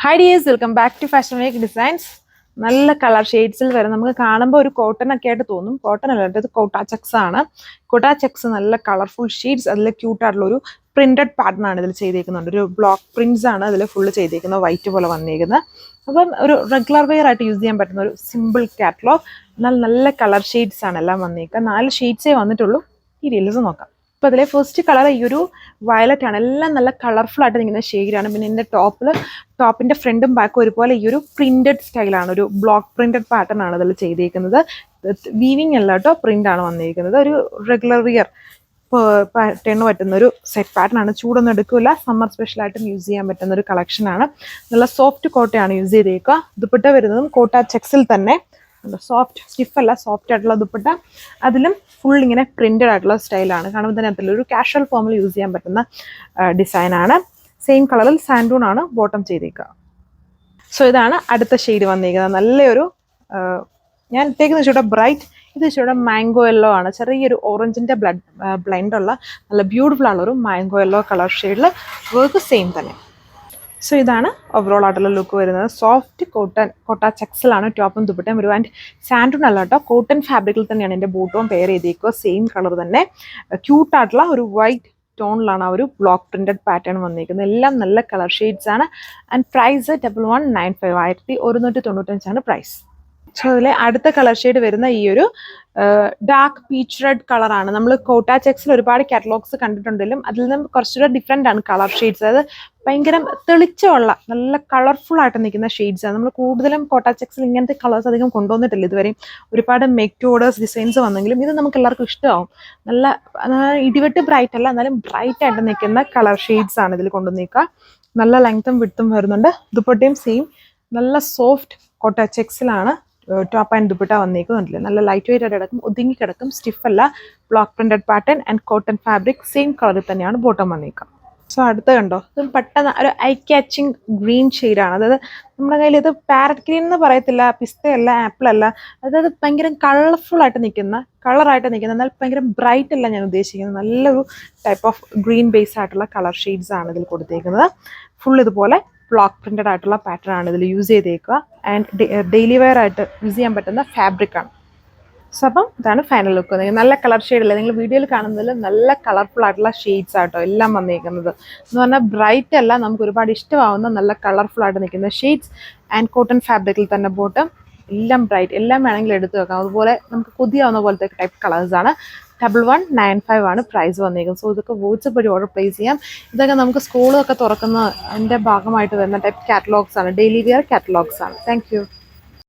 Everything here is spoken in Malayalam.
Hi dears, welcome back to Fashion Week Designs. നല്ല കളർ ഷെയ്ഡ്സിൽ വരും. നമുക്ക് കാണുമ്പോൾ ഒരു കോട്ടൺ ഒക്കെ ആയിട്ട് തോന്നും. കോട്ടൺ അല്ല, ഇത് കോട്ടാ ചെക്സ് ആണ്. കോട്ടാ ചെക്സ് നല്ല കളർഫുൾ ഷെയ്ഡ്സ്, അതിൽ ക്യൂട്ടായിട്ടുള്ള ഒരു പ്രിന്റഡ് പാറ്റേൺ ആണ് ഇതിൽ ചെയ്തേക്കുന്നുണ്ട്. ഒരു ബ്ലോക്ക് പ്രിന്റ്സ് ആണ് അതിൽ ഫുള്ള് ചെയ്തേക്കുന്നത്, വൈറ്റ് പോലെ വന്നേക്കുന്നത്. അപ്പം ഒരു റെഗുലർ വെയർ ആയിട്ട് യൂസ് ചെയ്യാൻ പറ്റുന്ന ഒരു സിമ്പിൾ കാറ്റലോഗ്. എന്നാൽ നല്ല കളർ ഷെയ്ഡ്സ് ആണ് എല്ലാം വന്നേക്കുക. 4 ഷെയ്ഡ്സേ വന്നിട്ടുള്ളൂ. ഈ ഡീറ്റെയിൽസ് നോക്കാം. അപ്പോൾ അതിലെ ഫസ്റ്റ് കളർ ഈ ഒരു വയലറ്റ് ആണ്. എല്ലാം നല്ല കളർഫുൾ ആയിട്ട് നിൽക്കുന്ന ഷെയ്ഡാണ്. പിന്നെ ഇതിൻ്റെ ടോപ്പിൻ്റെ ഫ്രണ്ടും ബാക്കും ഒരുപോലെ ഈ ഒരു പ്രിന്റഡ് സ്റ്റൈലാണ്, ഒരു ബ്ലോക്ക് പ്രിന്റഡ് പാറ്റേൺ ആണ് അതിൽ ചെയ്തേക്കുന്നത്. വീവിങ് അല്ല കേട്ടോ, പ്രിന്റ് ആണ് വന്നിരിക്കുന്നത്. ഒരു റെഗുലർ വിയർ പാറ്റേൺ പറ്റുന്ന ഒരു സെറ്റ് പാറ്റേൺ ആണ്. ചൂടൊന്നും എടുക്കില്ല, സമ്മർ സ്പെഷ്യലായിട്ടും യൂസ് ചെയ്യാൻ പറ്റുന്ന ഒരു കളക്ഷനാണ്. നല്ല സോഫ്റ്റ് കോട്ടയാണ് യൂസ് ചെയ്തേക്കുക. ദുപ്പട്ട വരുന്നതും കോട്ട ചെക്സിൽ തന്നെ സോഫ്റ്റ്, സ്റ്റിഫ് അല്ല, സോഫ്റ്റ് ആയിട്ടുള്ള ദുപ്പട്ട. അതിലും ഫുൾ ഇങ്ങനെ പ്രിന്റഡ് ആയിട്ടുള്ള സ്റ്റൈലാണ്. കാണുമ്പോൾ തന്നെ അതിൽ ഒരു കാഷ്വൽ ഫോമിൽ യൂസ് ചെയ്യാൻ പറ്റുന്ന ഡിസൈനാണ്. സെയിം കളറിൽ സാൻഡൂൺ ആണ് ബോട്ടം ചെയ്തേക്കുക. സോ ഇതാണ് അടുത്ത ഷെയ്ഡ് വന്നിരിക്കുന്നത്. നല്ലൊരു ഞാൻ ഇട്ടേക്കുന്ന ഇച്ചിരി ബ്രൈറ്റ്, ഇത് ഇച്ചിരി മാംഗോ യെല്ലോ ആണ്. ചെറിയൊരു ഓറഞ്ചിൻ്റെ ബ്ലെൻഡ് ഉള്ള നല്ല ബ്യൂട്ടിഫുൾ ആണ് ഒരു മാംഗോ യെല്ലോ കളർ ഷെയ്ഡിൽ. വർക്ക് സെയിം തന്നെ. സോ ഇതാണ് ഓവറോൾ ആയിട്ടുള്ള ലുക്ക് വരുന്നത്. സോഫ്റ്റ് കോട്ട ചെക്സിലാണ് ടോപ്പും ദുപ്പട്ടയും വരും. ആൻഡ് സാൻഡൂൺ അല്ല കേട്ടോ, കോട്ടൺ ഫാബ്രിക്കിൽ തന്നെയാണ് എൻ്റെ ബോട്ടവും പെയർ ചെയ്തേക്കുക. സെയിം കളർ തന്നെ, ക്യൂട്ടായിട്ടുള്ള ഒരു വൈറ്റ് ടോണിലാണ് ആ ഒരു ബ്ലോക്ക് പ്രിന്റഡ് പാറ്റേൺ വന്നിരിക്കുന്നത്. എല്ലാം നല്ല കളർ ഷെയ്ഡ്സ് ആണ്. And price 1195, 1195 price. സോ അതിലെ അടുത്ത കളർ ഷെയ്ഡ് വരുന്ന ഈ ഒരു ഡാർക്ക് പീച്ച് റെഡ് കളറാണ്. നമ്മൾ കോട്ട ചെക്സിൽ ഒരുപാട് കാറ്റലോഗ്സ് കണ്ടിട്ടുണ്ടെങ്കിലും അതിൽ നിന്നും കുറച്ചുകൂടെ ഡിഫറെൻ്റ് ആണ് കളർ ഷെയ്ഡ്സ്. അതായത് ഭയങ്കര തെളിച്ചമുള്ള നല്ല കളർഫുൾ ആയിട്ട് നിൽക്കുന്ന ഷെയ്ഡ്സ് ആണ്. നമ്മൾ കൂടുതലും കോട്ട ചെക്സിൽ ഇങ്ങനത്തെ കളേഴ്സ് അധികം കൊണ്ടുവന്നിട്ടില്ല ഇതുവരെയും. ഒരുപാട് മേക്ക് ടു ഓർഡേഴ്സ് ഡിസൈൻസ് വന്നെങ്കിലും ഇത് നമുക്ക് എല്ലാവർക്കും ഇഷ്ടമാവും. നല്ല ഇടിവെട്ട് ബ്രൈറ്റ് അല്ല, എന്നാലും ബ്രൈറ്റ് ആയിട്ട് നിൽക്കുന്ന കളർ ഷെയ്ഡ്സ് ആണ് ഇതിൽ കൊണ്ടുവന്നിരിക്കുക. നല്ല ലെങ്ത്തും വിഡ്ത്തും വരുന്നുണ്ട്. ദുപ്പട്ടയും സെയിം നല്ല സോഫ്റ്റ് കോട്ട ചെക്സിലാണ് ടോപ്പ് ആൻഡ് ദുപ്പട്ട വന്നേക്കുന്നുണ്ടല്ലേ. നല്ല ലൈറ്റ് വെയിറ്റ് ആയിട്ട് കിടക്കും, ഒതുങ്ങി കിടക്കും, സ്റ്റിഫ് അല്ല, block printed pattern and cotton fabric. Same കളറിൽ തന്നെയാണ് ബോട്ടം വന്നേക്കുക. സോ അടുത്ത കണ്ടോ, ഇതും പെട്ടെന്ന് ഒരു ഐ ക്യാച്ചിങ് ഗ്രീൻ ഷെയ്ഡാണ്. അതായത് നമ്മുടെ കയ്യിൽ ഇത് പാരറ്റ് ഗ്രീൻ എന്ന് പറയത്തില്ല, പിസ്തയല്ല, ആപ്പിൾ അല്ല. അതായത് ഭയങ്കര കളർഫുൾ ആയിട്ട് നിൽക്കുന്ന, കളറായിട്ട് നിൽക്കുന്ന, എന്നാൽ ഭയങ്കര ബ്രൈറ്റ് അല്ല ഞാൻ ഉദ്ദേശിക്കുന്നത്. നല്ലൊരു ടൈപ്പ് ഓഫ് ഗ്രീൻ ബേസ് ആയിട്ടുള്ള കളർ ഷെയ്ഡ്സ് ആണ് ഇതിൽ കൊടുത്തേക്കുന്നത്. ഫുൾ ഇതുപോലെ ബ്ലോക്ക് പ്രിന്റഡ് ആയിട്ടുള്ള പാറ്റേൺ ആണ് ഇതിൽ യൂസ് ചെയ്തേക്കുക. ആൻഡ് ഡെയിലി വെയർ ആയിട്ട് യൂസ് ചെയ്യാൻ പറ്റുന്ന ഫാബ്രിക് ആണ്. സോ അപ്പം ഇതാണ് ഫൈനൽ ലുക്ക്. നല്ല കളർ ഷെയ്ഡല്ലേ, നിങ്ങൾ വീഡിയോയിൽ കാണുന്നതിൽ നല്ല കളർഫുൾ ആയിട്ടുള്ള ഷെയ്ഡ്സ് ആട്ടോ എല്ലാം വന്നിരിക്കുന്നത്. എന്ന് പറഞ്ഞാൽ ബ്രൈറ്റ് അല്ല, നമുക്ക് ഒരുപാട് ഇഷ്ടമാവുന്ന നല്ല കളർഫുൾ ആയിട്ട് നിൽക്കുന്ന ഷെയ്ഡ്സ്. ആൻഡ് കോട്ടൺ ഫാബ്രിക്കിൽ തന്നെ ബോട്ടം. എല്ലാം ബ്രൈറ്റ്, എല്ലാം വേണമെങ്കിൽ എടുത്ത് വെക്കാം. അതുപോലെ നമുക്ക് കൊതിയാവുന്ന പോലത്തെ ടൈപ്പ് കളേഴ്സാണ്. 1195 ആണ് പ്രൈസ് വന്നിരിക്കുന്നത്. സോ ഇതൊക്കെ വാട്സ്ആപ്പ് വഴി ഓർഡർ പ്ലേസ് ചെയ്യാം. ഇതൊക്കെ നമുക്ക് സ്കൂളൊക്കെ തുറക്കുന്ന അതിൻ്റെ ഭാഗമായിട്ട് വരുന്ന ടൈപ്പ് കാറ്റലോഗ്സ് ആണ്, ഡെയിലി വെയർ കാറ്റലോഗ്സ് ആണ്. Thank you.